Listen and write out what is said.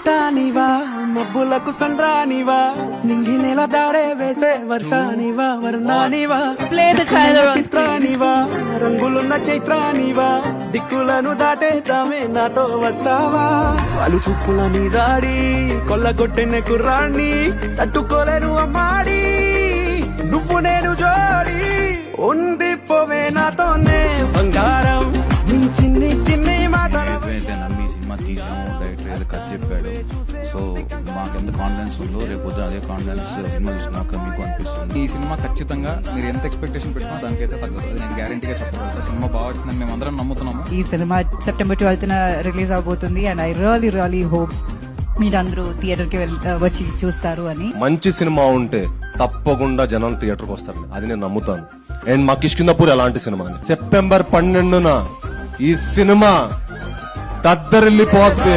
చైతానివా మబ్బులకు సంద్రానివా నింగి నెల దారే వేసే వర్షానివా వర్ణానివా చిత్రానివా రంగులున్న చైత్రానివా దిక్కులను దాటేతామే నాతో వస్తావా వాళ్ళు చూపుల నీ దాడి కొల్లగొట్టిన కుర్రాన్ని తట్టుకోలేను అమ్మాడి నువ్వు నేను జోడి ఉండిపోవే నాతోనే బంగారం నీ చిన్ని చిన్ని మాటలు నమ్మి సినిమా తీసాము డైరెక్టర్ కథ చెప్పాడు. సో మాకెంత కాన్ఫిడెన్స్ ఉందో రేపు అదే కాన్ఫిడెన్స్ సినిమా చూసినాక మీకు అనిపిస్తుంది. ఈ సినిమా ఖచ్చితంగా మీరు ఎంత ఎక్స్పెక్టేషన్ పెట్టినా దానికైతే తగ్గదు. అది నేను గ్యారంటీగా చెప్పగలుగుతా. సినిమా బాగా వచ్చిందని మేము అందరం నమ్ముతున్నాము. ఈ సినిమా September 12th రిలీజ్ అవబోతుంది అండ్ ఐ రియలీ హోప్ మీరందరూ థియేటర్ కి వచ్చి చూస్తారు అని. మంచి సినిమా ఉంటే తప్పకుండా జనాలు థియేటర్కి వస్తారు, అది నేను నమ్ముతాను. అండ్ మా కిష్కిందపూర్ ఎలాంటి సినిమా September 12న ఈ సినిమా దద్దరిల్లిపోద్ది.